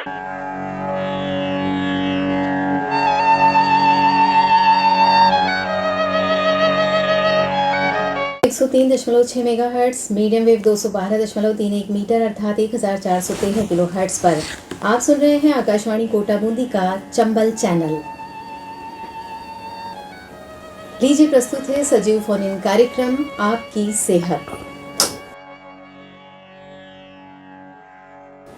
103.6 megahertz, medium wave 212.31 metre अर्थात 1413 kilo hertz पर आप सुन रहे हैं आकाशवाणी कोटा बूंदी का चंबल चैनल। लीजिए प्रस्तुत है सजीव फोन इन कार्यक्रम आपकी सेहत।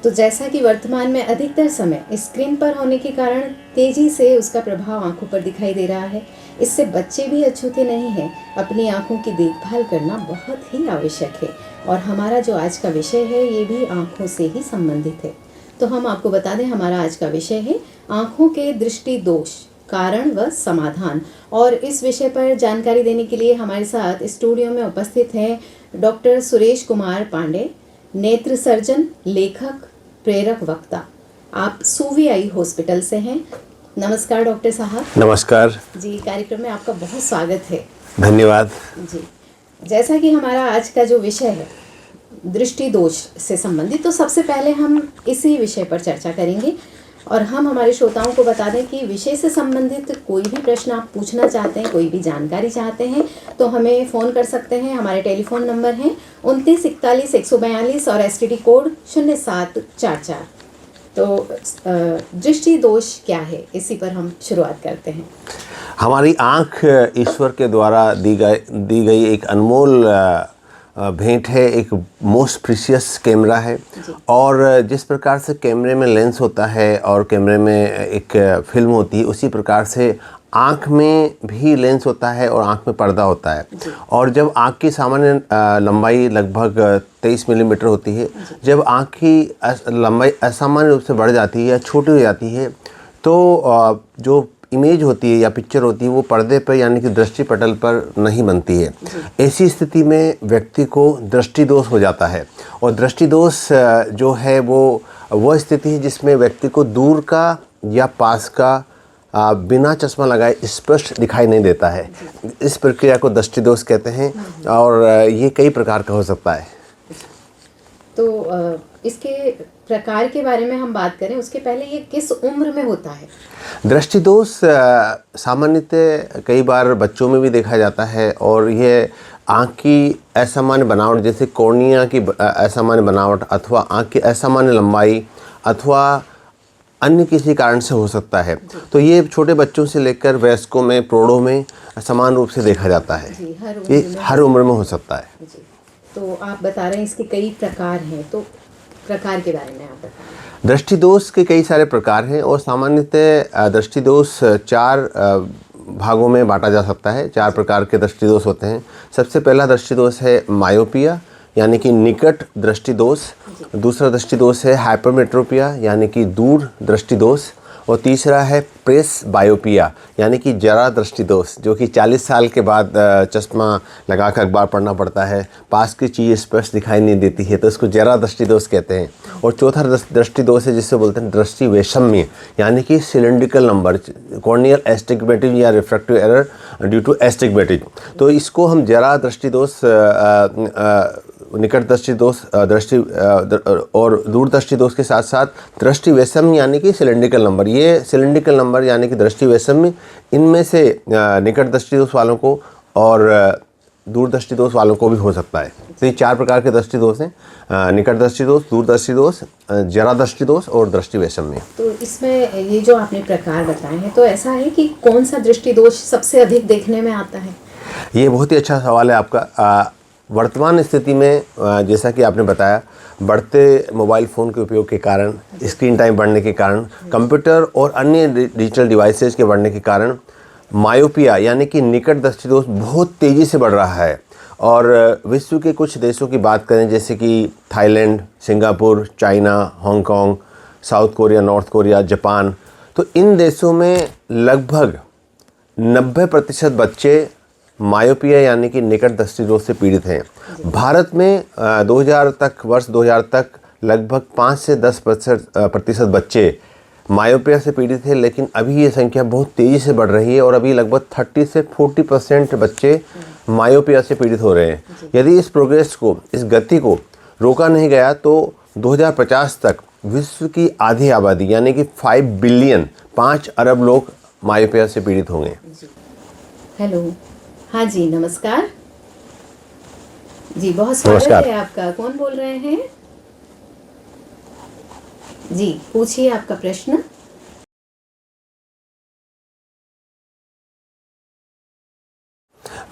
तो जैसा कि वर्तमान में अधिकतर समय स्क्रीन पर होने के कारण तेजी से उसका प्रभाव आंखों पर दिखाई दे रहा है। इससे बच्चे भी अछूते नहीं हैं। अपनी आंखों की देखभाल करना बहुत ही आवश्यक है और हमारा जो आज का विषय है ये भी आंखों से ही संबंधित है। तो हम आपको बता दें, हमारा आज का विषय है आंखों के दृष्टि दोष, कारण व समाधान। और इस विषय पर जानकारी देने के लिए हमारे साथ स्टूडियो में उपस्थित हैं डॉक्टर सुरेश कुमार पांडे, नेत्र सर्जन, लेखक, प्रेरक वक्ता। आप सूवी आई हॉस्पिटल से हैं। नमस्कार डॉक्टर साहब। नमस्कार जी, कार्यक्रम में आपका बहुत स्वागत है। धन्यवाद जी, जैसा कि हमारा आज का जो विषय है दृष्टि दोष से संबंधित, तो सबसे पहले हम इसी विषय पर चर्चा करेंगे और हम हमारे श्रोताओं को बता दें कि विषय से संबंधित कोई भी प्रश्न आप पूछना चाहते हैं, कोई भी जानकारी चाहते हैं तो हमें फ़ोन कर सकते हैं। हमारे टेलीफोन नंबर हैं 29 41 142 और STD कोड 0744। तो दृष्टि दोष क्या है, इसी पर हम शुरुआत करते हैं। हमारी आँख ईश्वर के द्वारा दी गई एक अनमोल भेंट है, एक मोस्ट प्रीशियस कैमरा है। और जिस प्रकार से कैमरे में लेंस होता है और कैमरे में एक फिल्म होती है, उसी प्रकार से आँख में भी लेंस होता है और आँख में पर्दा होता है। और जब आँख की सामान्य लंबाई लगभग 23 मिलीमीटर होती है, जब आँख की लंबाई असामान्य रूप से बढ़ जाती है या छोटी हो जाती है तो जो इमेज होती है या पिक्चर होती है वो पर्दे पर यानी कि दृष्टि पटल पर नहीं बनती है। ऐसी स्थिति में व्यक्ति को दृष्टि दोष हो जाता है। और दृष्टि दोष जो है वो स्थिति है जिसमें व्यक्ति को दूर का या पास का बिना चश्मा लगाए स्पष्ट दिखाई नहीं देता है। इस प्रक्रिया को दृष्टि दोष कहते हैं और ये कई प्रकार का हो सकता है। तो इसके प्रकार के बारे में हम बात करें उसके पहले ये किस उम्र में होता है? दृष्टि दोष सामान्यतः कई बार बच्चों में भी देखा जाता है और ये आँख की असामान्य बनावट, जैसे कॉर्निया की असामान्य बनावट अथवा आँख की असामान्य लंबाई अथवा अन्य किसी कारण से हो सकता है। तो ये छोटे बच्चों से लेकर वयस्कों में, प्रौढ़ों में समान रूप से देखा जाता है। ये हर उम्र में हो सकता है। जी। तो आप बता रहे हैं इसके कई प्रकार हैं, तो प्रकार के बारे में आप बताएं। दृष्टि दोष के कई सारे प्रकार हैं और सामान्यतः दृष्टि दोष 4 भागों में बांटा जा सकता है। 4 प्रकार के दृष्टि दोष होते हैं। सबसे पहला दृष्टि दोष है मायोपिया यानी कि निकट दृष्टि दोष। दूसरा दृष्टि दोष है हाइपरमेट्रोपिया यानी कि दूर दृष्टि दोष। और तीसरा है प्रेस बायोपिया यानी कि जरा दृष्टि दोष, जो कि 40 साल के बाद चश्मा लगाकर अखबार पढ़ना पड़ता है, पास की चीज़ स्पष्ट दिखाई नहीं देती है, तो इसको जरा दृष्टि दोष कहते हैं। और चौथा दृष्टि दोष है जिससे बोलते हैं दृष्टि वैषम्य यानी कि सिलेंड्रिकल नंबर, कॉर्नियल एस्टिग्मेटिज्म या refractive error due to astigmatism. तो इसको हम जरा दृष्टि दोष, निकट दृष्टि दोष, दृष्टि और दूर दृष्टि दोष के साथ साथ दृष्टि वैषम्य यानी कि सिलेंड्रिकल नंबर, ये सिलेंड्रिकल नंबर यानी कि दृष्टि वैषम्य, इनमें से निकट दृष्टि दोष वालों को और दूर दृष्टि दोष वालों को भी हो सकता है। तो ये 4 प्रकार के दृष्टि दोष हैं, निकट दृष्टि दोष, दूर दृष्टि दोष, जरा दृष्टि दोष और दृष्टि वैषम्य। तो इसमें ये जो आपने प्रकार बताए हैं, तो ऐसा है कि कौन सा दृष्टि दोष सबसे अधिक देखने में आता है? ये बहुत ही अच्छा सवाल है आपका। वर्तमान स्थिति में जैसा कि आपने बताया, बढ़ते मोबाइल फ़ोन के उपयोग के कारण, स्क्रीन टाइम बढ़ने के कारण, कंप्यूटर और अन्य डिजिटल डिवाइसेज के बढ़ने के कारण मायोपिया यानी कि निकट दृष्टि दोष बहुत तेज़ी से बढ़ रहा है। और विश्व के कुछ देशों की बात करें जैसे कि Thailand, Singapore, China, Hong Kong, south Korea, north Korea, Japan, तो इन देशों में लगभग 90% बच्चे मायोपिया यानी कि निकट दृष्टि दोष से पीड़ित हैं। भारत में 2000 तक लगभग 5 से 10% बच्चे मायोपिया से पीड़ित थे, लेकिन अभी ये संख्या बहुत तेज़ी से बढ़ रही है और अभी लगभग 30 से 40% बच्चे मायोपिया से पीड़ित हो रहे हैं। यदि इस प्रोग्रेस को, इस गति को रोका नहीं गया तो 2050 तक विश्व की आधी आबादी यानी कि 5 बिलियन 5 अरब लोग मायोपिया से पीड़ित होंगे। हेलो, हाँ जी, नमस्कार जी, बहुत स्वागत नमस्कार। है आपका। कौन बोल रहे हैं जी? पूछिए आपका प्रश्न।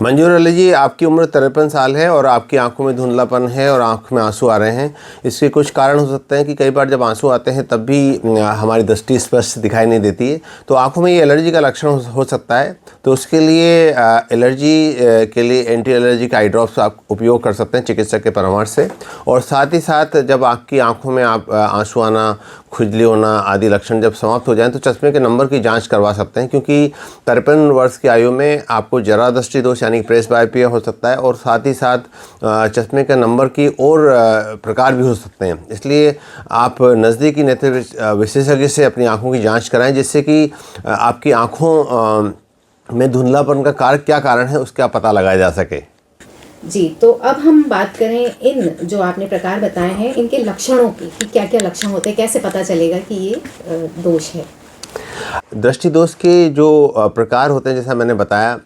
मंजूर अली जी, आपकी उम्र 53 साल है और आपकी आंखों में धुंधलापन है और आंख में आंसू आ रहे हैं। इसके कुछ कारण हो सकते हैं कि कई बार जब आंसू आते हैं तब भी हमारी दृष्टि स्पष्ट दिखाई नहीं देती है, तो आंखों में ये एलर्जी का लक्षण हो सकता है। तो उसके लिए एलर्जी के लिए एंटी एलर्जिक आई ड्रॉप्स आप उपयोग कर सकते हैं चिकित्सक के परामर्श से। और साथ ही साथ जब आपकी आंखों में आंसू आना, खुजली होना आदि लक्षण जब समाप्त हो जाएं तो चश्मे के नंबर की जांच करवा सकते हैं, क्योंकि 53 वर्ष की आयु में आपको जरा दृष्टि दोष यानी प्रेस बायोपिया हो सकता है और साथ ही साथ चश्मे के नंबर की और प्रकार भी हो सकते हैं। इसलिए आप नज़दीकी नेत्र विशेषज्ञ से अपनी आंखों की जांच कराएं, जिससे कि आपकी आंखों में धुंधलापन का क्या कारण है उसका पता लगाया जा सके। जी, तो अब हम बात करें इन जो आपने प्रकार बताए हैं इनके लक्षणों की, कि क्या क्या लक्षण होते हैं, कैसे पता चलेगा कि ये दोष है। दृष्टि दोष के जो प्रकार होते हैं, जैसा मैंने बताया,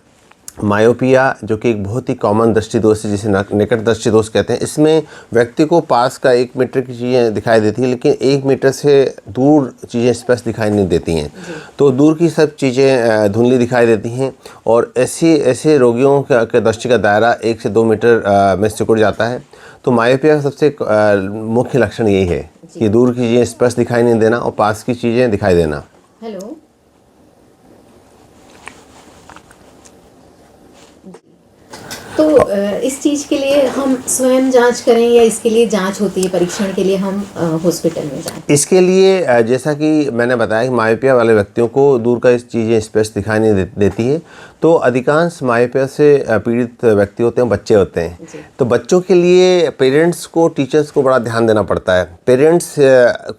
मायोपिया जो कि एक बहुत ही कॉमन दृष्टि दोष है जिसे निकट दृष्टि दोष कहते हैं। इसमें व्यक्ति को पास का 1 मीटर की चीज़ें दिखाई देती हैं, लेकिन 1 मीटर से दूर चीज़ें स्पष्ट दिखाई नहीं देती हैं। तो दूर की सब चीज़ें धुंधली दिखाई देती हैं और ऐसे रोगियों का दृष्टि का दायरा 1 से 2 मीटर में सिकुड़ जाता है। तो मायोपिया का सबसे मुख्य लक्षण यही है कि दूर की चीज़ें स्पष्ट दिखाई नहीं देना और पास की चीज़ें दिखाई देना। हेलो, तो इस चीज़ के लिए हम स्वयं जांच करें या इसके लिए जांच होती है, परीक्षण के लिए हम हॉस्पिटल में जाएं? इसके लिए जैसा कि मैंने बताया कि मायोपिया वाले व्यक्तियों को दूर का चीज़ें स्पष्ट दिखाई नहीं देती है, तो अधिकांश मायोपिया से पीड़ित व्यक्ति होते हैं, बच्चे होते हैं। तो बच्चों के लिए पेरेंट्स को, टीचर्स को बड़ा ध्यान देना पड़ता है। पेरेंट्स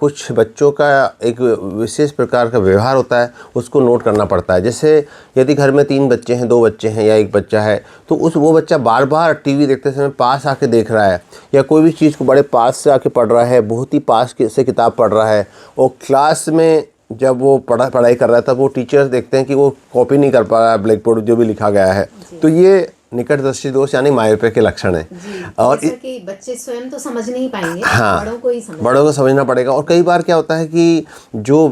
कुछ बच्चों का एक विशेष प्रकार का व्यवहार होता है, उसको नोट करना पड़ता है। जैसे यदि घर में 3 बच्चे हैं, 2 बच्चे हैं या 1 बच्चा है, तो वो बच्चा बार बार टीवी देखते समय पास आके देख रहा है या कोई भी चीज़ को बड़े पास से आके पढ़ रहा है, बहुत ही पास से किताब पढ़ रहा है, और क्लास में जब वो पढ़ाई कर रहा है तब वो टीचर्स देखते हैं कि वो कॉपी नहीं कर पा रहा है ब्लैक बोर्ड जो भी लिखा गया है, तो ये निकट दृष्टि दोष यानी मायोपिया के लक्षण है। और कि बच्चे स्वयं तो समझ नहीं पाएंगे, हाँ, बड़ों को समझना पड़ेगा। और कई बार क्या होता है कि जो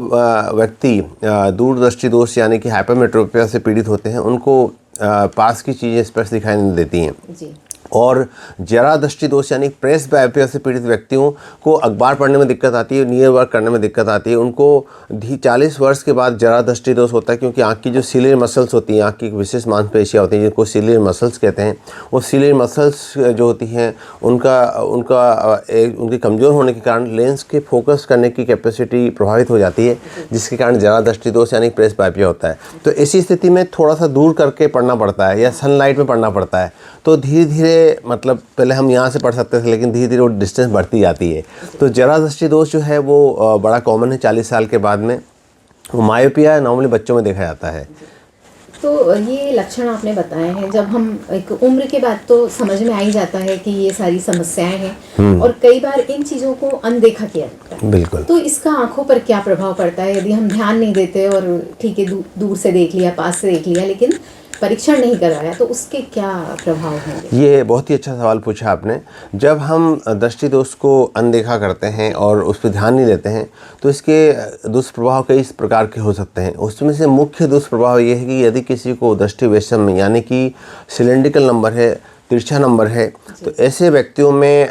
व्यक्ति दूर दृष्टि दोष यानी कि हाइपरमेट्रोपिया से पीड़ित होते हैं, उनको पास की चीज़ें स्पष्ट दिखाई नहीं देती हैं। और जरा दृष्टि दोष यानी प्रेस बायोपिया से पीड़ित व्यक्तियों को अखबार पढ़ने में दिक्कत आती है, नियर वर्क करने में दिक्कत आती है। उनको 40 वर्ष के बाद जरा दृष्टि दोष होता है, क्योंकि आँख की जो सीलियर मसल्स होती हैं, आँख की विशेष मांसपेशियाँ होती हैं जिनको सीलियर मसल्स कहते हैं, वो सीलियर मसल्स जो होती हैं उनकी कमज़ोर होने के कारण लेंस के फोकस करने की कैपेसिटी प्रभावित हो जाती है, जिसके कारण जरा दृष्टि दोष यानी प्रेस बायोपिया होता है। तो ऐसी स्थिति में थोड़ा सा दूर करके पढ़ना पड़ता है या सनलाइट में पढ़ना पड़ता है। तो धीरे धीरे, मतलब पहले हम यहाँ से पढ़ सकते थे, लेकिन धीरे धीरे वो डिस्टेंस बढ़ती जाती है। तो जरा दृष्टि दोष जो है वो बड़ा कॉमन है 40 साल के बाद में। वो मायोपिया नॉर्मली बच्चों में देखा जाता है। तो ये लक्षण आपने बताए हैं, जब हम एक उम्र के बाद तो समझ में आ ही जाता है कि ये सारी समस्याएं हैं, और कई बार इन चीज़ों को अनदेखा किया जाता है। बिल्कुल। तो इसका आंखों पर क्या प्रभाव पड़ता है यदि हम ध्यान नहीं देते और ठीक है दूर से देख लिया, पास से देख लिया, लेकिन परीक्षण नहीं करवाया, तो उसके क्या प्रभाव होंगे? ये बहुत ही अच्छा सवाल पूछा आपने। जब हम दृष्टि दोष को अनदेखा करते हैं और उस पर ध्यान नहीं देते हैं, तो इसके दुष्प्रभाव कई प्रकार के हो सकते हैं। उसमें से मुख्य दुष्प्रभाव ये है कि यदि किसी को दृष्टि वैषम्य यानी कि सिलेंड्रिकल नंबर है, तिरछा नंबर है, तो ऐसे व्यक्तियों में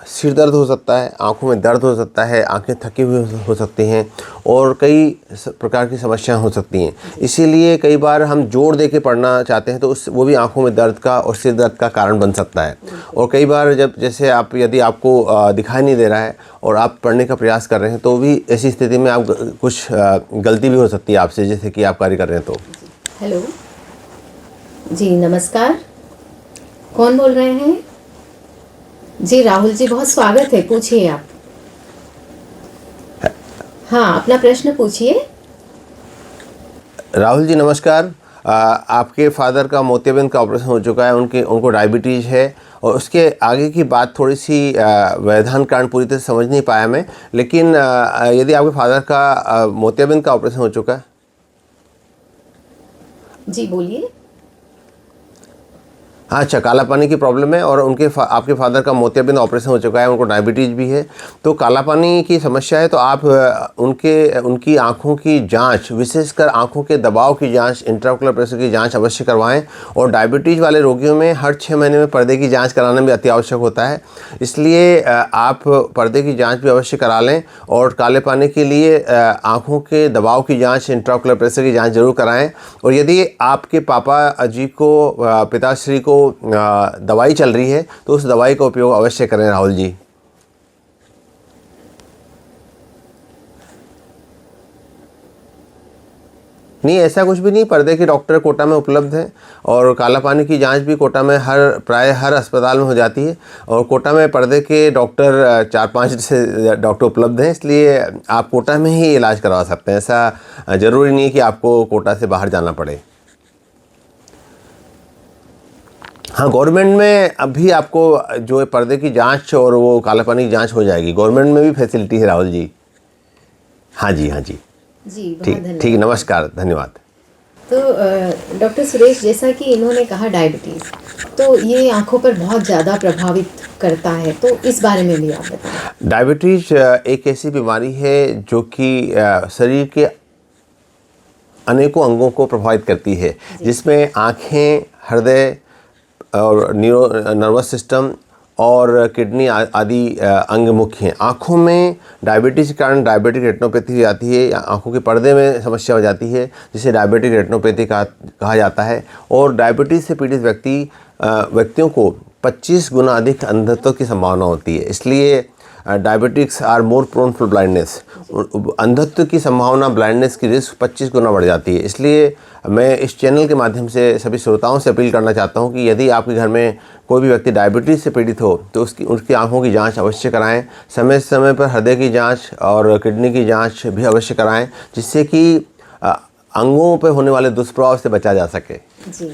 सिर दर्द हो सकता है, आंखों में दर्द हो सकता है, आंखें थकी हुई हो सकती हैं और कई प्रकार की समस्याएं हो सकती हैं। इसीलिए कई बार हम जोर दे के पढ़ना चाहते हैं तो वो भी आंखों में दर्द का और सिर दर्द का कारण बन सकता है। और कई बार जैसे यदि आपको दिखाई नहीं दे रहा है और आप पढ़ने का प्रयास कर रहे हैं, तो भी ऐसी स्थिति में आप कुछ गलती भी हो सकती है आपसे, जैसे कि आप कार्य कर रहे हैं तो। हेलो जी, नमस्कार, कौन बोल रहे हैं? जी राहुल जी, बहुत स्वागत है, पूछिए आप। हाँ, अपना प्रश्न पूछिए। राहुल जी नमस्कार। आपके फादर का मोतियाबिंद का ऑपरेशन हो चुका है, उनको डायबिटीज़ है और उसके आगे की बात थोड़ी सी वैधान कारण पूरी तरह समझ नहीं पाया मैं, लेकिन यदि आपके फादर का मोतियाबिंद का ऑपरेशन हो चुका है? जी बोलिए। हाँ, अच्छा, काला पानी की प्रॉब्लम है और आपके फादर का मोतियाबिंद ऑपरेशन हो चुका है, उनको डायबिटीज़ भी है। तो काला पानी की समस्या है तो आप उनकी आँखों की जांच, विशेषकर आँखों के दबाव की जांच, इंट्राओकुलर प्रेशर की जांच अवश्य करवाएं। और डायबिटीज़ वाले रोगियों में हर 6 महीने में पर्दे की जाँच कराना भी अति आवश्यक होता है, इसलिए आप पर्दे की जाँच भी अवश्य करा लें। और काले पानी के लिए आँखों के दबाव की जाँच, इंट्राओकुलर प्रेशर की जाँच जरूर कराएँ। और यदि आपके पापा जी को, पिताश्री को दवाई चल रही है तो उस दवाई का उपयोग अवश्य करें राहुल जी। नहीं, ऐसा कुछ भी नहीं, पर्दे के डॉक्टर कोटा में उपलब्ध हैं और काला पानी की जांच भी कोटा में प्राय हर अस्पताल में हो जाती है। और कोटा में पर्दे के डॉक्टर 4-5 से डॉक्टर उपलब्ध हैं, इसलिए आप कोटा में ही इलाज करवा सकते हैं। ऐसा ज़रूरी नहीं है कि आपको कोटा से बाहर जाना पड़े। हाँ, गवर्नमेंट में अभी आपको जो पर्दे की जांच और वो काला पानी की जांच हो जाएगी, गवर्नमेंट में भी फैसिलिटी है राहुल जी। हाँ जी, हाँ जी, जी बहुत ठीक धन्यवाद। ठीक, नमस्कार, धन्यवाद। तो डॉक्टर सुरेश, जैसा कि इन्होंने कहा डायबिटीज़, तो ये आंखों पर बहुत ज़्यादा प्रभावित करता है, तो इस बारे में भी आप बताएं। डायबिटीज एक ऐसी बीमारी है जो कि शरीर के अनेकों अंगों को प्रभावित करती है, जिसमें आँखें, हृदय और नर्वस सिस्टम और किडनी आदि अंग मुख्य हैं। आँखों में डायबिटीज़ के कारण डायबिटिक रेटिनोपैथी हो जाती है, या आँखों के पर्दे में समस्या हो जाती है, जिसे डायबिटिक रेटिनोपैथी कहा जाता है। और डायबिटीज़ से पीड़ित व्यक्तियों को 25 गुना अधिक अंधत्व की संभावना होती है, इसलिए diabetics are more prone for blindness. अंधत्व की संभावना, ब्लाइंडनेस की रिस्क 25 गुना बढ़ जाती है। इसलिए मैं इस चैनल के माध्यम से सभी श्रोताओं से अपील करना चाहता हूं कि यदि आपके घर में कोई भी व्यक्ति डायबिटीज़ से पीड़ित हो तो उसकी आंखों की जांच अवश्य कराएं। समय समय पर हृदय की जांच और किडनी की जांच भी अवश्य कराएं, जिससे कि अंगों पर होने वाले दुष्प्रभाव से बचा जा सके। जी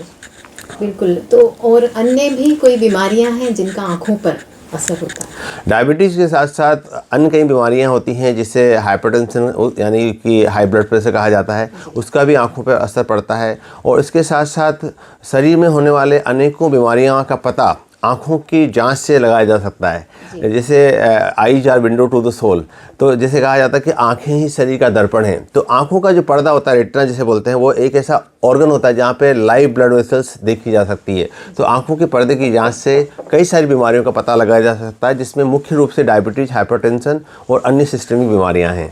बिल्कुल। तो और अन्य भी कोई बीमारियां हैं जिनका आंखों पर असर होता है? डायबिटीज़ के साथ साथ अन्य कई बीमारियां होती हैं, जिसे हाइपरटेंशन यानी कि हाई ब्लड प्रेशर कहा जाता है, उसका भी आंखों पर असर पड़ता है। और इसके साथ साथ शरीर में होने वाले अनेकों बीमारियों का पता आँखों की जांच से लगाया जा सकता है। जैसे eyes are window to the soul, तो जैसे कहा जाता है कि आँखें ही शरीर का दर्पण हैं। तो आँखों का जो पर्दा होता है, रेटिना जिसे बोलते हैं, वो एक ऐसा ऑर्गन होता है जहाँ पे लाइव ब्लड वेसल्स देखी जा सकती है। तो आँखों के पर्दे की जांच से कई सारी बीमारियों का पता लगाया जा सकता है, जिसमें मुख्य रूप से डायबिटीज, हाइपरटेंशन और अन्य सिस्टमिक बीमारियाँ हैं।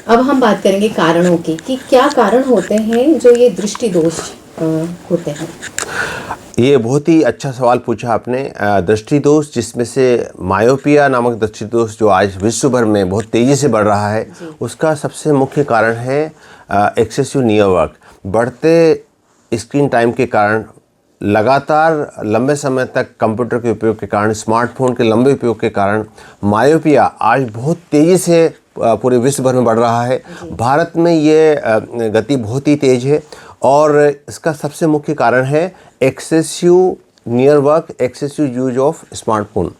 अब हम बात करेंगे कारणों की, कि क्या कारण होते हैं जो ये दृष्टि दोष होते हैं। ये बहुत ही अच्छा सवाल पूछा आपने। दृष्टि दोष, जिसमें से मायोपिया नामक दृष्टि दोष जो आज विश्व भर में बहुत तेज़ी से बढ़ रहा है, उसका सबसे मुख्य कारण है एक्सेसिव नियर वर्क। बढ़ते स्क्रीन टाइम के कारण, लगातार लंबे समय तक कंप्यूटर के उपयोग के कारण, स्मार्टफोन के लंबे उपयोग के कारण मायोपिया आज बहुत तेज़ी से पूरे विश्व भर में बढ़ रहा है। भारत में ये गति बहुत ही तेज़ है और इसका सबसे मुख्य कारण है excessive near work, excessive use of smartphone.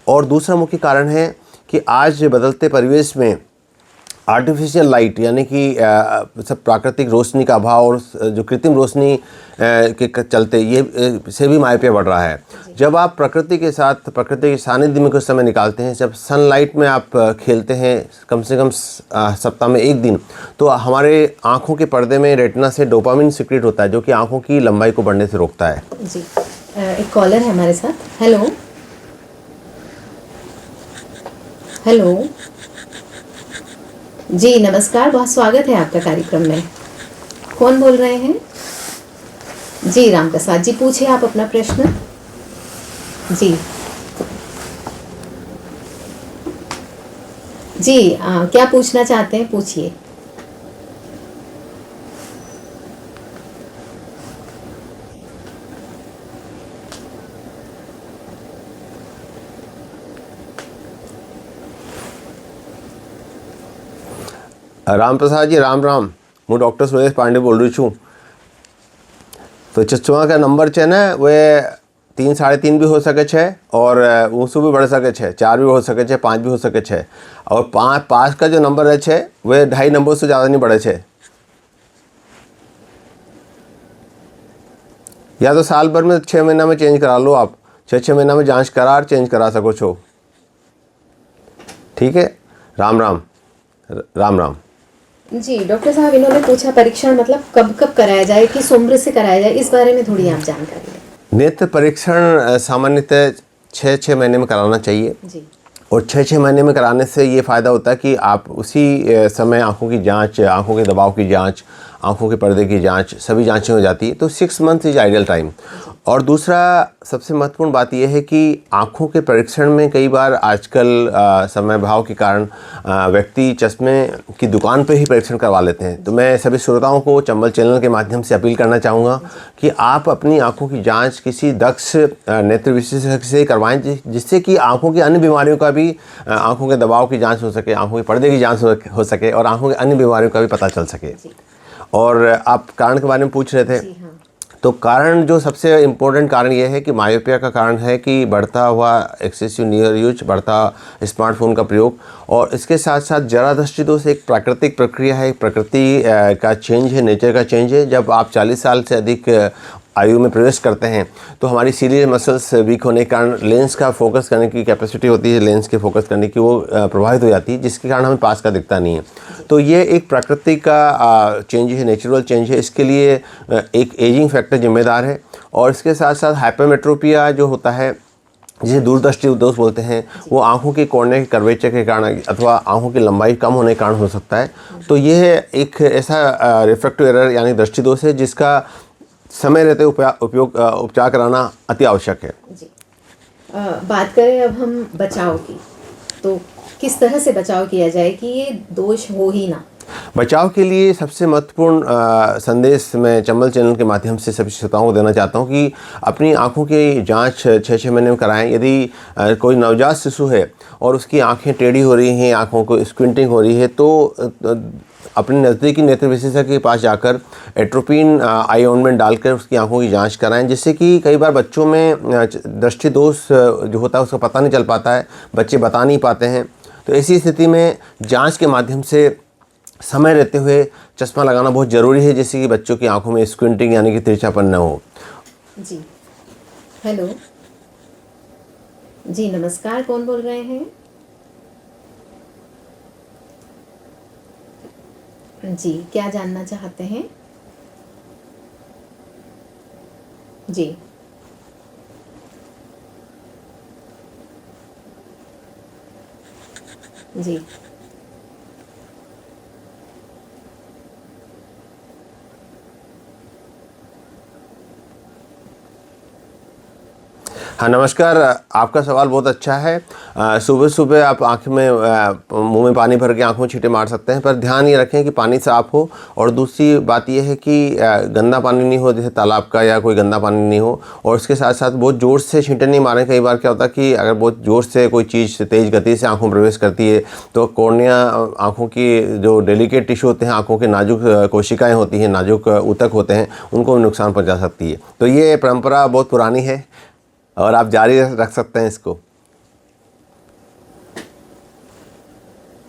और दूसरा मुख्य कारण है कि आज बदलते परिवेश में आर्टिफिशियल लाइट यानी कि सब प्राकृतिक रोशनी का अभाव और जो कृत्रिम रोशनी के चलते ये से भी मायोपिया बढ़ रहा है। जब आप प्रकृति के साथ, प्रकृति के सानिध्य में कुछ समय निकालते हैं, जब सनलाइट में आप खेलते हैं कम से कम सप्ताह में 1 दिन, तो हमारे आँखों के पर्दे में रेटिना से डोपामिन सिक्रेट होता है, जो कि आँखों की लंबाई को बढ़ने से रोकता है। जी, एक कॉलर है हमारे साथ। हेलो हेलो जी नमस्कार, बहुत स्वागत है आपका कार्यक्रम में। कौन बोल रहे हैं? जी राम प्रसाद जी, पूछिए आप अपना प्रश्न। जी जी क्या पूछना चाहते हैं, पूछिए। राम प्रसाद जी, राम राम। હું ડૉક્ટર સુરેશ પાંડે બોલ રહી છું। તો ચશ્મા का नंबर છે ને वे 3 साढ़े 3 भी हो सके छे और ऊँसू भी बढ़ सके छे, 4 भी हो सके छे, 5 भी हो सके छे और 5 का जो नंबर है छे वह 2.5 नंबर से ज़्यादा नहीं बढ़े छे। या तो साल भर में 6 महीना में चेंज करा लो, आप 6 महीना में जांच करा और चेंज करा सको छो। ठीक है, राम राम राम राम। जी डॉक्टर साहब, इन्होंने पूछा परीक्षण मतलब कब कब कराया जाए, किस उम्र से कराया जाए, इस बारे में थोड़ी आप जानकारी दें। नेत्र परीक्षण सामान्यतः 6 महीने में कराना चाहिए जी। और 6 महीने में कराने से ये फ़ायदा होता है कि आप उसी समय आँखों की जांच, आँखों के दबाव की जांच, आँखों के पर्दे की जांच, सभी जांचें हो जाती है। तो 6 मंथ इज आइडियल टाइम। और दूसरा सबसे महत्वपूर्ण बात यह है कि आँखों के परीक्षण में कई बार आजकल समय भाव के कारण व्यक्ति चश्मे की दुकान पर ही परीक्षण करवा लेते हैं। तो मैं सभी श्रोताओं को चंबल चैनल के माध्यम से अपील करना चाहूँगा कि आप अपनी आँखों की जांच किसी दक्ष नेत्र विशेषज्ञ से करवाएं, जिससे कि आँखों की अन्य बीमारियों का भी, आँखों के दबाव की जाँच हो सके, आँखों के पर्दे की जाँच हो सके और आँखों की अन्य बीमारियों का भी पता चल सके। और आप कारण के बारे में पूछ रहे थे। तो कारण, जो सबसे इम्पोर्टेंट कारण ये है कि मायोपिया का कारण है कि बढ़ता हुआ एक्सेसिव नियर यूज, बढ़ता स्मार्टफोन का प्रयोग, और इसके साथ साथ जरा दृष्टि दोष एक प्राकृतिक प्रक्रिया है, प्रकृति का चेंज है, नेचर का चेंज है। जब आप 40 साल से अधिक आयु में प्रवेश करते हैं तो हमारी सीलियर मसल्स वीक होने के कारण लेंस का फोकस करने की कैपेसिटी होती है, लेंस के फोकस करने की, वो प्रभावित हो जाती है, जिसके कारण हमें पास का दिखता नहीं है। तो ये एक प्राकृतिक का चेंज है, नेचुरल चेंज है। इसके लिए एक एजिंग फैक्टर जिम्मेदार है। और इसके साथ साथ हाइपरमेट्रोपिया जो होता है, जिसे दूरदृष्टि दोष बोलते हैं, वो आंखों के कोर्निया के कर्वेचर के कारण अथवा आंखों की लंबाई कम होने के कारण हो सकता है। तो ये एक ऐसा रिफ्रैक्टिव एरर यानी दृष्टि दोष है जिसका समय रहते उपचार कराना अति आवश्यक है। जी। बात करें अब हम बचाव की, तो किस तरह से बचाव किया जाए कि ये दोष हो ही ना। बचाव के लिए सबसे महत्वपूर्ण संदेश मैं चंबल चैनल के माध्यम से सभी श्रोताओं को देना चाहता हूं कि अपनी आंखों की जांच 6 महीने में कराएं। यदि कोई नवजात शिशु है और उसकी आंखें टेढ़ी हो रही हैं, आंखों को स्क्विंटिंग हो रही है, तो अपने नज़दीकी नेत्र विशेषज्ञ के पास जाकर एट्रोपिन आई ऑइंटमेंट डालकर उसकी आंखों की जांच कराएं, जिससे कि कई बार बच्चों में दृष्टि दोष जो होता है उसका पता नहीं चल पाता है, बच्चे बता नहीं पाते हैं। तो ऐसी स्थिति में जांच के माध्यम से समय रहते हुए चश्मा लगाना बहुत ज़रूरी है, जिससे कि बच्चों की आंखों में स्क्विंटिंग यानी कि तिरछापन न हो। जी। हेलो जी, नमस्कार, कौन बोल रहे हैं? जी, क्या जानना चाहते हैं? जी। जी। हाँ नमस्कार, आपका सवाल बहुत अच्छा है। सुबह सुबह आप आँख में मुंह में पानी भर के आँखों में छींटे मार सकते हैं, पर ध्यान ये रखें कि पानी साफ़ हो। और दूसरी बात यह है कि गंदा पानी नहीं हो, जैसे तालाब का या कोई गंदा पानी नहीं हो। और इसके साथ साथ बहुत ज़ोर से छींटे नहीं मारें। कई बार क्या होता है कि अगर बहुत ज़ोर से कोई चीज़ तेज़ गति से आँखों में प्रवेश करती है तो कॉर्निया, आँखों की जो डेलिकेट टिश्यू होते हैं, आँखों के नाजुक कोशिकाएँ होती हैं, नाजुक ऊतक होते हैं, उनको नुकसान पहुँचा सकती है। तो ये परंपरा बहुत पुरानी है और आप जारी रख सकते हैं इसको।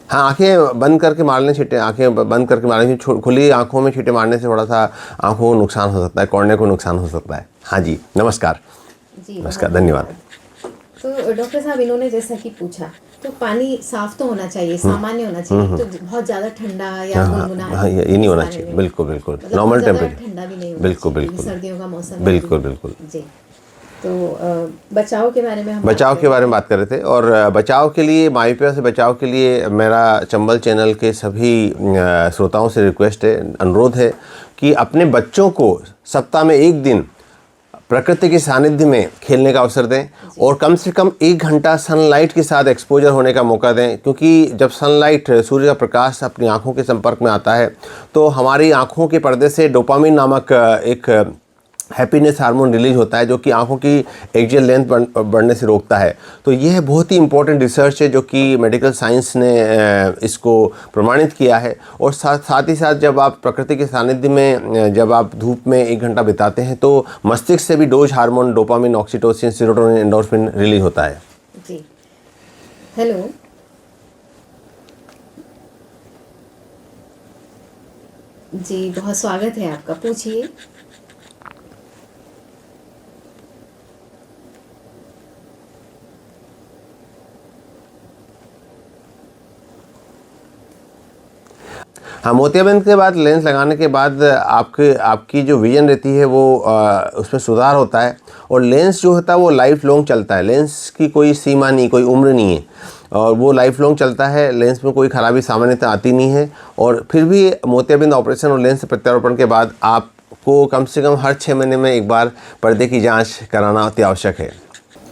हाँ, आंखें बंद करके मार लें छींटे, आंखें बंद करके मार लें। खुली आंखों में छींटे मारने से थोड़ा सा आंखों को नुकसान हो सकता है, कॉर्निया को नुकसान हो सकता है। हाँ जी, नमस्कार। जी, नमस्कार, धन्यवाद। तो डॉक्टर साहब, इन्होंने जैसा कि पूछा, तो पानी साफ तो होना चाहिए, सामान्य होना चाहिए, तो बहुत ज़्यादा ठंडा या गुनगुना हाँ, ये नहीं होना चाहिए। बिल्कुल बिल्कुल, नॉर्मल टेम्परेचर। ठंडा भी नहीं होना बिल्कुल चाहिए, बिल्कुल, सर्दियों का मौसम। बिल्कुल बिल्कुल। जी। तो बचाव के बारे में हम बचाव के बारे में बात कर रहे थे। और बचाव के लिए, मायोपिया से बचाव के लिए मेरा चंबल चैनल के सभी श्रोताओं से रिक्वेस्ट है, अनुरोध है कि अपने बच्चों को सप्ताह में 1 दिन प्रकृति के सानिध्य में खेलने का अवसर दें और कम से कम 1 घंटा सनलाइट के साथ एक्सपोजर होने का मौका दें। क्योंकि जब सनलाइट, सूर्य का प्रकाश अपनी आँखों के संपर्क में आता है तो हमारी आँखों के पर्दे से डोपामिन नामक एक हैप्पीनेस हार्मोन रिलीज होता है जो कि आंखों की एक्सियल लेंथ बढ़ने से रोकता है। तो यह बहुत ही इंपॉर्टेंट रिसर्च है जो कि मेडिकल साइंस ने इसको प्रमाणित किया है। और साथ ही साथ जब आप प्रकृति के सानिध्य में जब आप धूप में 1 घंटा बिताते हैं तो मस्तिष्क से भी dose hormone dopamine, oxytocin, serotonin, endorphin release होता है। जी, हेलो। जी, बहुत स्वागत है आपका, पूछिए। हाँ, मोतियाबिंद के बाद लेंस लगाने के बाद आपकी जो विजन रहती है वो उसमें सुधार होता है। और लेंस जो होता है वो लाइफ लॉन्ग चलता है। लेंस की कोई सीमा नहीं, कोई उम्र नहीं है और वो लाइफ लॉन्ग चलता है। लेंस में कोई खराबी सामान्यतः आती नहीं है। और फिर भी मोतियाबिंद ऑपरेशन और लेंस प्रत्यारोपण के बाद आपको कम से कम हर 6 महीने में एक बार पर्दे की जाँच कराना अति आवश्यक है।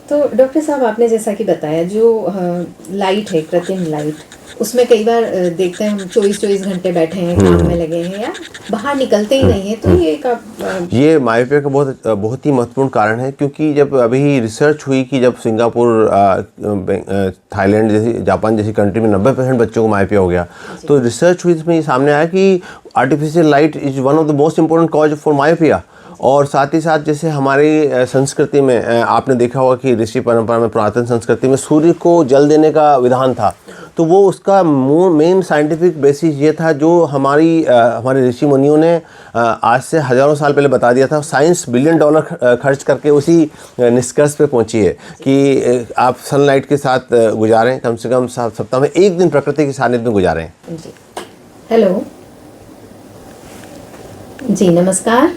तो डॉक्टर साहब, आपने जैसा कि बताया, जो लाइट है, कृत्रिम लाइट, उसमें कई बार देखते हैं हम 24 घंटे बैठे हैं, काम में लगे हैं या बाहर निकलते ही नहीं है, तो ये मायोपिया का बहुत ही महत्वपूर्ण कारण है। क्योंकि जब अभी रिसर्च हुई कि जब सिंगापुर, थाईलैंड जैसी, जापान जैसी कंट्री में 90% बच्चों को मायोपिया हो गया, तो रिसर्च हुई, इसमें ये सामने आया कि artificial light is one of the most important cause for myopia. और साथ ही साथ जैसे हमारी संस्कृति में आपने देखा होगा कि ऋषि परंपरा में, पुरातन संस्कृति में सूर्य को जल देने का विधान था। तो वो उसका मेन साइंटिफिक बेसिस ये था जो हमारे ऋषि मुनियों ने आज से हज़ारों साल पहले बता दिया था। साइंस $1 बिलियन खर्च करके उसी निष्कर्ष पे पहुंची है कि आप सनलाइट के साथ गुजारें, कम से कम सप्ताह में 1 दिन प्रकृति के सानिध्य में गुजारें। जी, हेलो। जी, नमस्कार।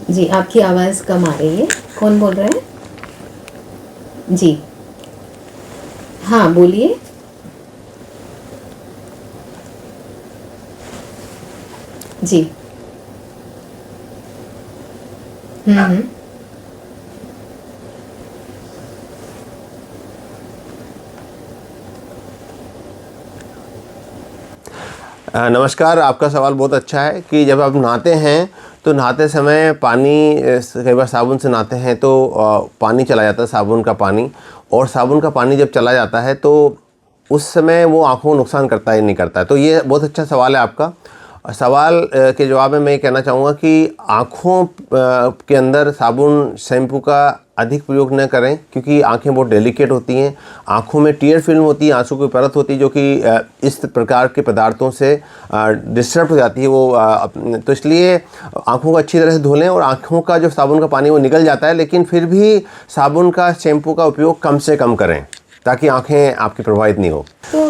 जी, आपकी आवाज़ कम आ रही है, कौन बोल रहे हैं? जी, हाँ, बोलिए। जी। हम्म। नमस्कार, आपका सवाल बहुत अच्छा है कि जब आप नहाते हैं तो नहाते समय पानी, कई बार साबुन से नहाते हैं तो पानी चला जाता है, साबुन का पानी। और साबुन का पानी जब चला जाता है तो उस समय वो आँखों को नुकसान करता है नहीं करता है। तो ये बहुत अच्छा सवाल है आपका। सवाल के जवाब में मैं ये कहना चाहूँगा कि आँखों के अंदर साबुन, शैम्पू का अधिक प्रयोग न करें क्योंकि आंखें बहुत डेलिकेट होती हैं। आंखों में टीयर फिल्म होती है, आंसू की परत होती है जो कि इस प्रकार के पदार्थों से डिस्टर्ब हो जाती है तो इसलिए आंखों को अच्छी तरह से धो लें। और आंखों का जो साबुन का पानी वो निकल जाता है, लेकिन फिर भी साबुन का, शैम्पू का उपयोग कम से कम करें ताकि आंखें आपकी प्रभावित नहीं हो। तो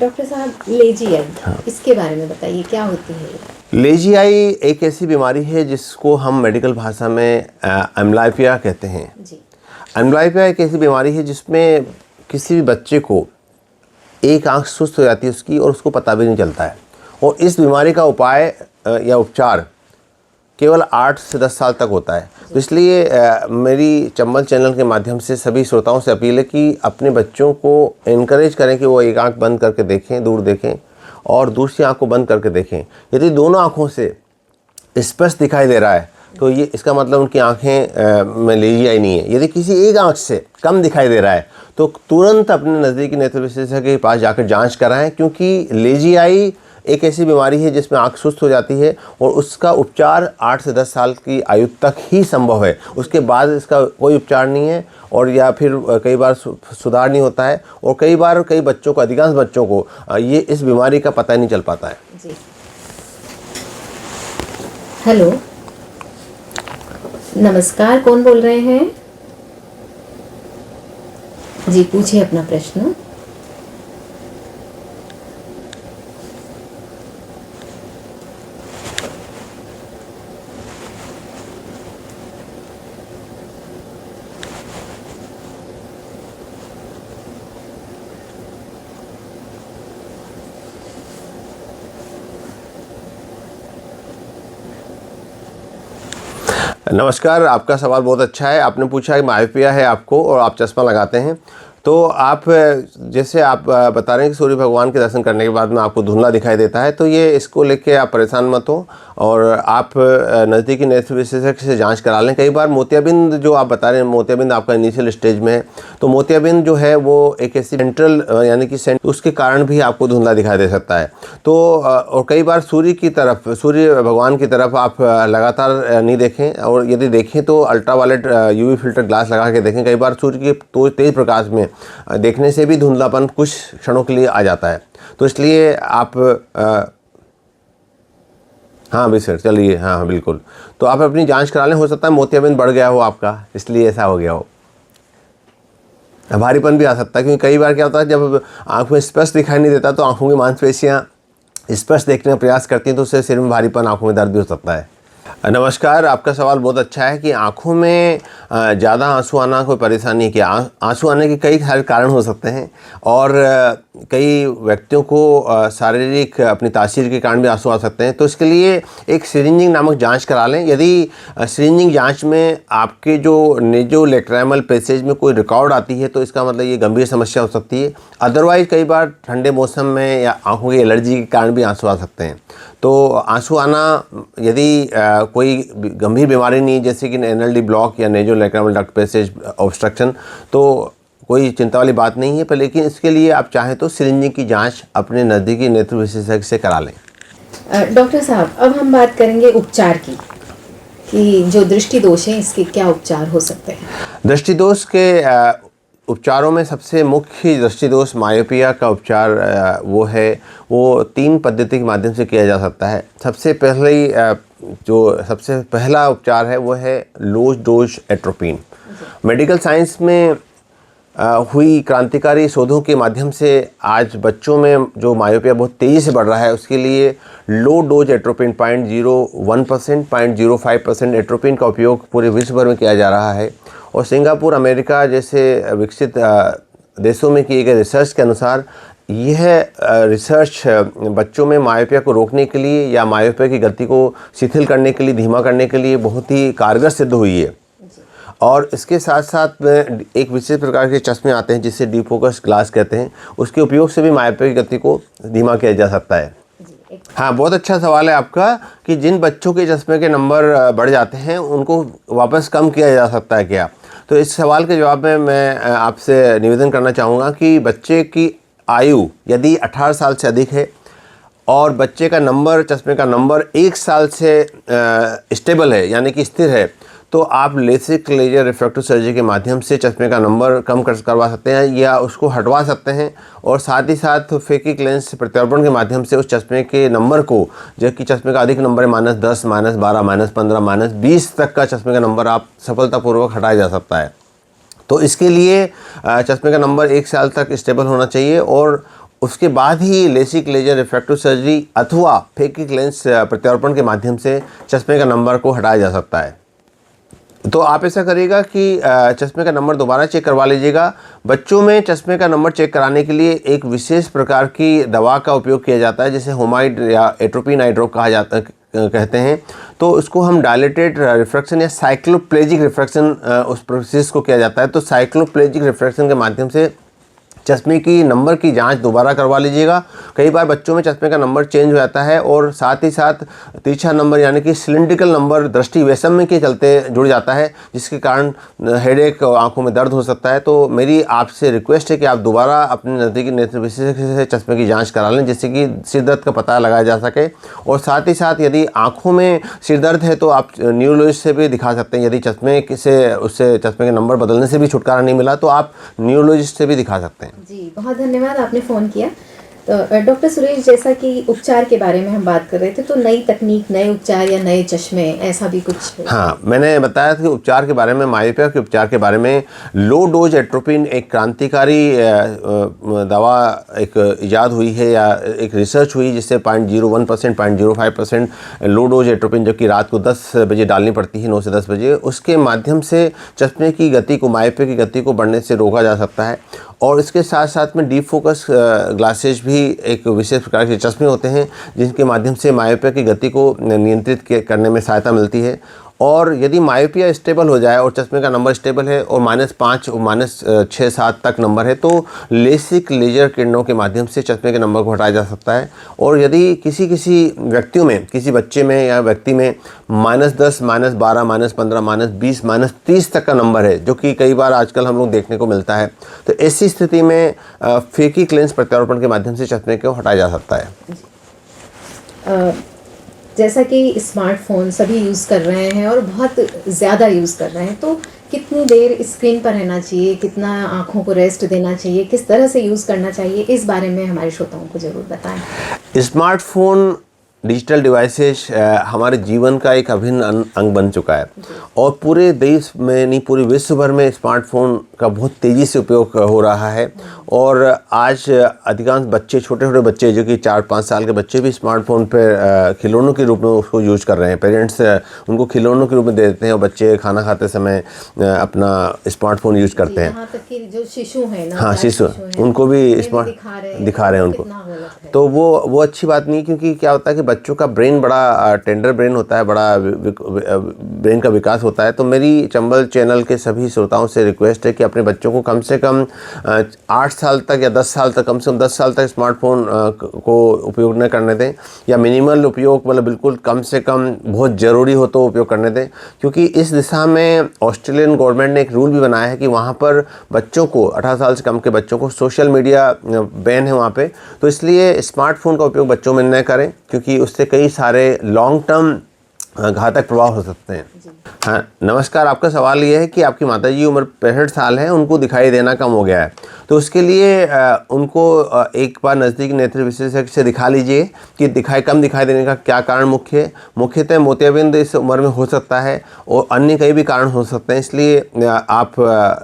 डॉक्टर साहब, लेजी आई, इसके बारे में बताइए, क्या होती है? लेजी आई एक ऐसी बीमारी है जिसको हम मेडिकल भाषा में एम्ब्लायपिया कहते हैं। जी। एम्ब्लायपिया एक ऐसी बीमारी है जिसमें किसी भी बच्चे को एक आंख सुस्त हो जाती है उसकी और उसको पता भी नहीं चलता है। और इस बीमारी का उपाय या उपचार केवल 8 से 10 साल तक होता है। तो इसलिए मेरी चंबल चैनल के माध्यम से सभी श्रोताओं से अपील है कि अपने बच्चों को इनकरेज करें कि वो एक आंख बंद करके देखें, दूर देखें, और दूसरी आंख को बंद करके देखें। यदि दोनों आंखों से स्पष्ट दिखाई दे रहा है तो ये इसका मतलब उनकी आंखें में लेजी आई नहीं है। यदि किसी एक आंख से कम दिखाई दे रहा है तो तुरंत अपने नज़दीकी नेत्र विशेषज्ञ के पास जाकर जांच कराएं, क्योंकि लेजी आई एक ऐसी बीमारी है जिसमें आंख सुस्त हो जाती है और उसका उपचार 8 से 10 साल की आयु तक ही संभव है। उसके बाद इसका कोई उपचार नहीं है और या फिर कई बार सुधार नहीं होता है। और कई बच्चों को, अधिकांश बच्चों को ये इस बीमारी का पता ही नहीं चल पाता है। जी। हेलो, नमस्कार, कौन बोल रहे हैं? जी, पूछिए अपना प्रश्न। नमस्कार, आपका सवाल बहुत अच्छा है। आपने पूछा कि मायोपिया है आपको और आप चश्मा लगाते हैं। तो आप जैसे आप बता रहे हैं कि सूर्य भगवान के दर्शन करने के बाद में आपको धुंधला दिखाई देता है, तो ये इसको लेके आप परेशान मत हो। और आप नज़दीकी नेत्र विशेषज्ञ से जांच करा लें। कई बार मोतियाबिंद जो आप बता रहे हैं, मोतियाबिंद आपका इनिशियल स्टेज में है, तो मोतियाबिंद जो है वो एक ऐसी सेंट्रल यानी कि उसके कारण भी आपको धुंधला दिखाई दे सकता है। तो और कई बार सूर्य की तरफ, सूर्य भगवान की तरफ आप लगातार नहीं देखें, और यदि देखें तो अल्ट्रावायलेट यूवी फिल्टर ग्लास लगा के देखें। कई बार सूर्य के तो तेज़ प्रकाश में देखने से भी धुंधलापन कुछ क्षणों के लिए आ जाता है। तो इसलिए आप हाँ भी सर, चलिए, हाँ बिल्कुल, तो आप अपनी जांच करा लें। हो सकता है मोतियाबिंद बढ़ गया हो आपका, इसलिए ऐसा हो गया हो। भारीपन भी आ सकता है, क्योंकि कई बार क्या होता है, जब आँख में स्पष्ट दिखाई नहीं देता तो आँखों की मांसपेशियाँ स्पष्ट देखने का प्रयास करती हैं, तो उससे सिर में भारीपन, आँखों में दर्द भी हो सकता है। नमस्कार, आपका सवाल बहुत अच्छा है कि आँखों में ज़्यादा आंसू आना कोई परेशानी है क्या? आंसू आने के कई सारे कारण हो सकते हैं, और कई व्यक्तियों को शारीरिक अपनी तासीर के कारण भी आंसू आ सकते हैं। तो इसके लिए एक सिरिंजिंग नामक जांच करा लें। यदि सिरिंजिंग जांच में आपके जो नेजोलेक्राइमल पैसेज में कोई रिकॉर्ड आती है, तो इसका मतलब ये गंभीर समस्या हो सकती है। अदरवाइज़ कई बार ठंडे मौसम में या आँखों की एलर्जी के कारण भी आंसू आ सकते हैं। तो आंसू आना यदि कोई गंभीर बीमारी नहीं, जैसे कि NLD ब्लॉक या नेजोलेक्राइमल डक्ट पैसेज ऑब्स्ट्रक्शन, तो कोई चिंता वाली बात नहीं है। पर लेकिन इसके लिए आप चाहें तो सिरिंजिंग की जांच अपने नज़दीकी नेत्र विशेषज्ञ से करा लें। डॉक्टर साहब, अब हम बात करेंगे उपचार की, कि जो दृष्टि दोष है इसके क्या उपचार हो सकते हैं? दृष्टि दोष के उपचारों में सबसे मुख्य दृष्टि दोष मायोपिया का उपचार वो 3 पद्धति के माध्यम से किया जा सकता है। सबसे पहला उपचार है वो है low dose atropine. Medical science में हुई क्रांतिकारी शोधों के माध्यम से आज बच्चों में जो मायोपिया बहुत तेज़ी से बढ़ रहा है, उसके लिए लो डोज एट्रोपिन 0.01%, 0.05% एट्रोपिन का उपयोग पूरे विश्व भर में किया जा रहा है। और सिंगापुर, अमेरिका जैसे विकसित देशों में किए गए रिसर्च के अनुसार यह रिसर्च बच्चों में मायोपिया को रोकने के लिए या मायोपिया की गति को शिथिल करने के लिए, धीमा करने के लिए बहुत ही कारगर सिद्ध हुई है। और इसके साथ साथ एक विशेष प्रकार के चश्मे आते हैं जिसे डीफोकस ग्लास कहते हैं, उसके उपयोग से भी मायोपिया की गति को धीमा किया जा सकता है। हाँ, बहुत अच्छा सवाल है आपका कि जिन बच्चों के चश्मे के नंबर बढ़ जाते हैं उनको वापस कम किया जा सकता है क्या? तो इस सवाल के जवाब में मैं आपसे निवेदन करना चाहूँगा कि बच्चे की आयु यदि 18 साल से अधिक है और बच्चे का नंबर, चश्मे का नंबर 1 साल से स्टेबल है यानी कि स्थिर है, तो आप लेसिक लेजर रिफ्रैक्टिव सर्जरी के माध्यम से चश्मे का नंबर कम करवा सकते हैं या उसको हटवा सकते हैं। और साथ ही साथ फेकिक लेंस प्रत्यारोपण के माध्यम से उस चश्मे के नंबर को, जबकि चश्मे का अधिक नंबर है -10, -12, -15, -20 तक का चश्मे का नंबर आप सफलतापूर्वक हटाया जा सकता है। तो इसके लिए चश्मे का नंबर 1 साल तक स्टेबल होना चाहिए और उसके बाद ही लेसिक लेजर रिफ्रैक्टिव सर्जरी अथवा फेकिक लेंस प्रत्यारोपण के माध्यम से चश्मे का नंबर को हटाया जा सकता है। तो आप ऐसा करिएगा कि चश्मे का नंबर दोबारा चेक करवा लीजिएगा। बच्चों में चश्मे का नंबर चेक कराने के लिए एक विशेष प्रकार की दवा का उपयोग किया जाता है जिसे होमाइड या एट्रोपिन आई ड्रॉप कहते हैं। तो उसको हम डायलेटेड रिफ्रैक्शन या साइक्लोप्लेजिक रिफ्रैक्शन उस प्रोसेस को किया जाता है। तो साइक्लोप्लेजिक रिफ्रैक्शन के माध्यम से चश्मे की नंबर की जांच दोबारा करवा लीजिएगा। कई बार बच्चों में चश्मे का नंबर चेंज हो जाता है और साथ ही साथ तिरछा नंबर यानी कि सिलिंड्रिकल नंबर दृष्टि वैषम्य के चलते जुड़ जाता है, जिसके कारण हेडेक, आंखों में दर्द हो सकता है। तो मेरी आपसे रिक्वेस्ट है कि आप दोबारा अपने नज़दीकी नेत्र विशेषज्ञ से चश्मे की जाँच करा लें, जिससे कि सिर दर्द का पता लगाया जा सके। और साथ ही साथ यदि आँखों में सिर दर्द है तो आप न्यूरोलॉजिस्ट से भी दिखा सकते हैं। यदि चश्मे से उससे चश्मे के नंबर बदलने से भी छुटकारा नहीं मिला तो आप न्यूरोलॉजिस्ट से भी दिखा सकते हैं। जी, बहुत धन्यवाद, आपने फ़ोन किया। तो डॉक्टर सुरेश, जैसा कि उपचार के बारे में हम बात कर रहे थे, तो नई तकनीक, नए उपचार या नए चश्मे, ऐसा भी कुछ? हाँ, मैंने बताया था कि उपचार के बारे में, मायोपिया के उपचार के बारे में लो डोज एट्रोपिन एक क्रांतिकारी दवा एक इजाद हुई है या एक रिसर्च हुई जिससे 0.01%, 0.05% लो डोज एट्रोपिन, जो कि रात को 10 बजे डालनी पड़ती है, 9 से 10 बजे, उसके माध्यम से चश्मे की गति को, मायोपिया की गति को बढ़ने से रोका जा सकता है। और इसके साथ साथ में डीप फोकस ग्लासेज भी एक विशेष प्रकार के चश्मे होते हैं जिनके माध्यम से मायोपिया की गति को नियंत्रित करने में सहायता मिलती है। और यदि मायोपिया स्टेबल हो जाए और चश्मे का नंबर स्टेबल है और -5 -6-7 तक नंबर है, तो लेसिक लेजर किरणों के माध्यम से चश्मे के नंबर को हटाया जा सकता है। और यदि किसी व्यक्तियों में, किसी बच्चे में या व्यक्ति में -10 -12 -15 -20 -30 तक का नंबर है, जो कि कई बार आजकल हम लोग देखने को मिलता है, तो ऐसी स्थिति में फेकिक लेंस प्रत्यारोपण के माध्यम से चश्मे को हटाया जा सकता है। जैसा कि स्मार्टफोन सभी यूज़ कर रहे हैं और बहुत ज़्यादा यूज़ कर रहे हैं, तो कितनी देर स्क्रीन पर रहना चाहिए, कितना आँखों को रेस्ट देना चाहिए, किस तरह से यूज़ करना चाहिए, इस बारे में हमारे श्रोताओं को ज़रूर बताएं। स्मार्टफोन, डिजिटल डिवाइसेस हमारे जीवन का एक अभिन्न अंग बन चुका है और पूरे देश में नहीं, पूरे विश्व भर में स्मार्टफोन का बहुत तेज़ी से उपयोग हो रहा है। और आज अधिकांश बच्चे, छोटे छोटे बच्चे जो कि 4-5 साल के बच्चे भी स्मार्टफोन पर खिलौनों के रूप में उसको यूज़ कर रहे हैं। पेरेंट्स उनको खिलौनों के रूप में दे देते हैं और बच्चे खाना खाते समय अपना स्मार्टफोन यूज़ करते हैं। यहाँ तक कि जो शिशु हैं ना, हाँ, शिशु, उनको भी स्मार्ट दिखा रहे हैं उनको। तो वो अच्छी बात नहीं, क्योंकि क्या होता है कि बच्चों का ब्रेन बड़ा टेंडर ब्रेन होता है, बड़ा ब्रेन का विकास होता है। तो मेरी चंबल चैनल के सभी श्रोताओं से रिक्वेस्ट है कि अपने बच्चों को कम से कम 8 साल तक या 10 साल तक, कम से कम 10 साल तक स्मार्टफोन को उपयोग न करने दें, या मिनिमल उपयोग, मतलब बिल्कुल कम से कम, बहुत ज़रूरी हो तो उपयोग करने दें। क्योंकि इस दिशा में ऑस्ट्रेलियन गवर्नमेंट ने एक रूल भी बनाया है कि वहाँ पर बच्चों को, 18 साल से कम के बच्चों को सोशल मीडिया बैन है वहाँ पे। तो इसलिए स्मार्टफोन का उपयोग बच्चों में न करें, क्योंकि उससे कई सारे लॉन्ग टर्म घातक प्रभाव हो सकते हैं। हाँ, नमस्कार। आपका सवाल ये है कि आपकी माताजी की उम्र 65 साल है, उनको दिखाई देना कम हो गया है, तो उसके लिए उनको एक बार नज़दीकी नेत्र विशेषज्ञ से दिखा लीजिए कि कम दिखाई देने का क्या कारण मुख्यतः मोतियाबिंद इस उम्र में हो सकता है और अन्य कई भी कारण हो सकते हैं। इसलिए आप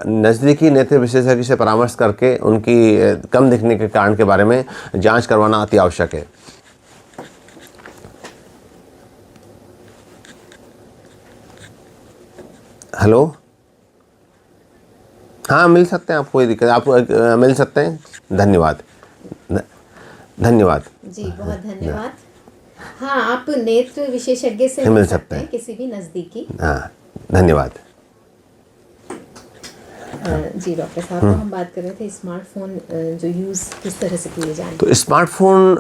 नज़दीकी नेत्र विशेषज्ञ से परामर्श करके उनकी कम दिखने के कारण के बारे में जाँच करवाना अति आवश्यक है। हेलो, हाँ, मिल सकते हैं, आप कोई दिक्कत, आप मिल सकते हैं। धन्यवाद। धन्यवाद जी, बहुत धन्यवाद। हाँ, आप नेत्र विशेषज्ञ से मिल सकते हैं, किसी भी नज़दीकी। हाँ, धन्यवाद। जी डॉक्टर साहब, तो हम बात कर रहे थे स्मार्टफोन जो यूज़ किस तरह से किए जाए। तो स्मार्टफोन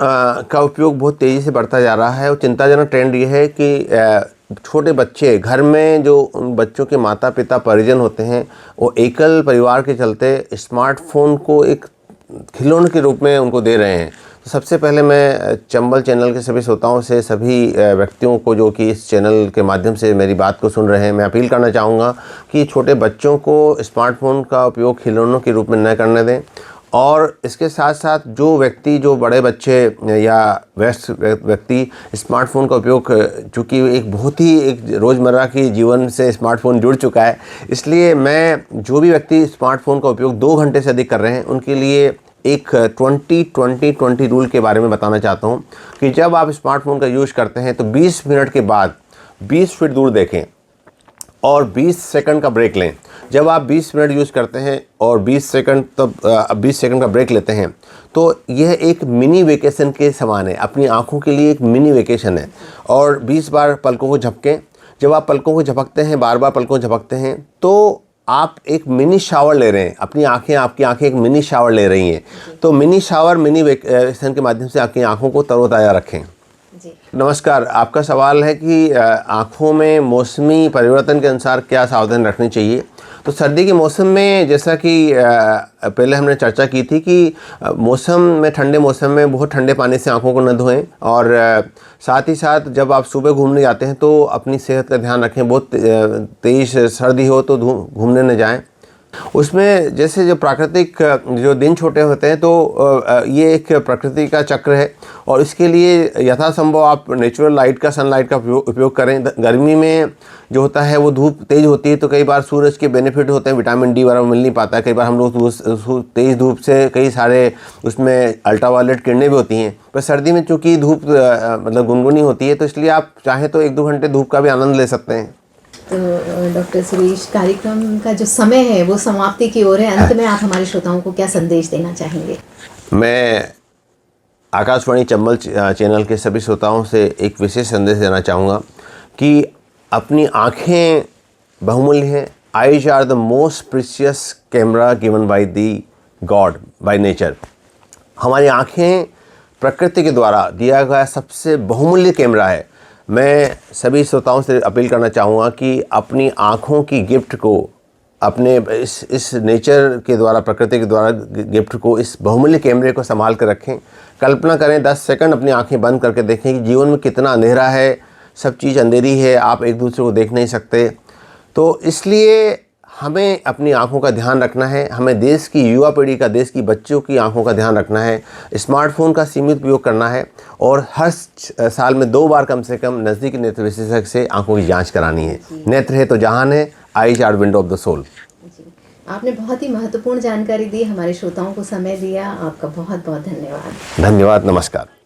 का उपयोग बहुत तेज़ी से बढ़ता जा रहा है और चिंताजनक ट्रेंड ये है कि छोटे बच्चे, घर में जो उन बच्चों के माता पिता परिजन होते हैं, वो एकल परिवार के चलते स्मार्टफोन को एक खिलौने के रूप में उनको दे रहे हैं। तो सबसे पहले मैं चंबल चैनल के सभी श्रोताओं से, सभी व्यक्तियों को जो कि इस चैनल के माध्यम से मेरी बात को सुन रहे हैं, मैं अपील करना चाहूँगा कि छोटे बच्चों को स्मार्टफोन का उपयोग खिलौनों के रूप में न करने दें। और इसके साथ साथ जो बड़े बच्चे या वयस्क व्यक्ति स्मार्टफोन का उपयोग, चूँकि एक बहुत ही एक रोज़मर्रा की जीवन से स्मार्टफोन जुड़ चुका है, इसलिए मैं जो भी व्यक्ति स्मार्टफोन का उपयोग 2 घंटे से अधिक कर रहे हैं, उनके लिए एक 20-20-20 रूल के बारे में बताना चाहता हूँ कि जब आप स्मार्टफोन का यूज़ करते हैं तो 20 मिनट के बाद 20 फीट दूर देखें और 20 सेकंड का ब्रेक लें। जब आप 20 मिनट यूज़ करते हैं और 20 सेकंड का ब्रेक लेते हैं, तो यह एक मिनी वेकेशन के समान है, अपनी आँखों के लिए एक मिनी वेकेशन है। और 20 बार पलकों को झपकें। जब आप पलकों को झपकते हैं, बार बार पलकों को झपकते हैं, तो आप एक मिनी शावर ले रहे हैं। आपकी आंखें एक मिनी शावर ले रही हैं। तो मिनी शावर, मिनी वेकेशन के माध्यम से आपकी आंखों को तरोताज़ा रखें। जी। नमस्कार। आपका सवाल है कि आँखों में मौसमी परिवर्तन के अनुसार क्या सावधानी रखनी चाहिए। तो सर्दी के मौसम में, जैसा कि पहले हमने चर्चा की थी कि ठंडे मौसम में बहुत ठंडे पानी से आँखों को न धोएं, और साथ ही साथ जब आप सुबह घूमने जाते हैं तो अपनी सेहत का ध्यान रखें। बहुत तेज़ सर्दी हो तो घूमने न जाएं। उसमें जैसे जो प्राकृतिक जो दिन छोटे होते हैं, तो ये एक प्रकृति का चक्र है और इसके लिए यथासंभव आप नेचुरल लाइट का, सनलाइट का उपयोग करें। गर्मी में जो होता है वो धूप तेज़ होती है, तो कई बार सूरज के बेनिफिट होते हैं, विटामिन डी वगैरह मिल नहीं पाता है। कई बार हम लोग तेज़ धूप से कई सारे उसमें अल्ट्रावायलेट किरणें भी होती हैं। पर सर्दी में चूँकि धूप मतलब गुनगुनी होती है, तो इसलिए आप चाहें तो 1-2 घंटे धूप का भी आनंद ले सकते हैं। तो डॉक्टर सुरेश, कार्यक्रम का जो समय है वो समाप्ति की ओर है। अंत में आप हमारे श्रोताओं को क्या संदेश देना चाहेंगे? मैं आकाशवाणी चंबल चैनल के सभी श्रोताओं से एक विशेष संदेश देना चाहूँगा कि अपनी आँखें बहुमूल्य हैं। Eyes are the most precious camera given by the god by nature. हमारी आँखें प्रकृति के द्वारा दिया गया सबसे बहुमूल्य कैमरा है। मैं सभी श्रोताओं से अपील करना चाहूँगा कि अपनी आँखों की गिफ्ट को, अपने इस नेचर के द्वारा, प्रकृति के द्वारा गिफ्ट को, इस बहुमूल्य कैमरे को संभाल कर रखें। कल्पना करें 10 सेकंड अपनी आंखें बंद करके देखें कि जीवन में कितना अंधेरा है, सब चीज़ अंधेरी है, आप एक दूसरे को देख नहीं सकते। तो इसलिए हमें अपनी आंखों का ध्यान रखना है। हमें देश की युवा पीढ़ी का, देश की बच्चों की आंखों का ध्यान रखना है। स्मार्टफोन का सीमित उपयोग करना है और हर साल में 2 बार कम से कम नज़दीकी नेत्र विशेषज्ञ से आंखों की जांच करानी है। नेत्र है तो जहान है। Eyes are window of the soul. आपने बहुत ही महत्वपूर्ण जानकारी दी, हमारे श्रोताओं को समय दिया। आपका बहुत बहुत धन्यवाद। धन्यवाद। नमस्कार।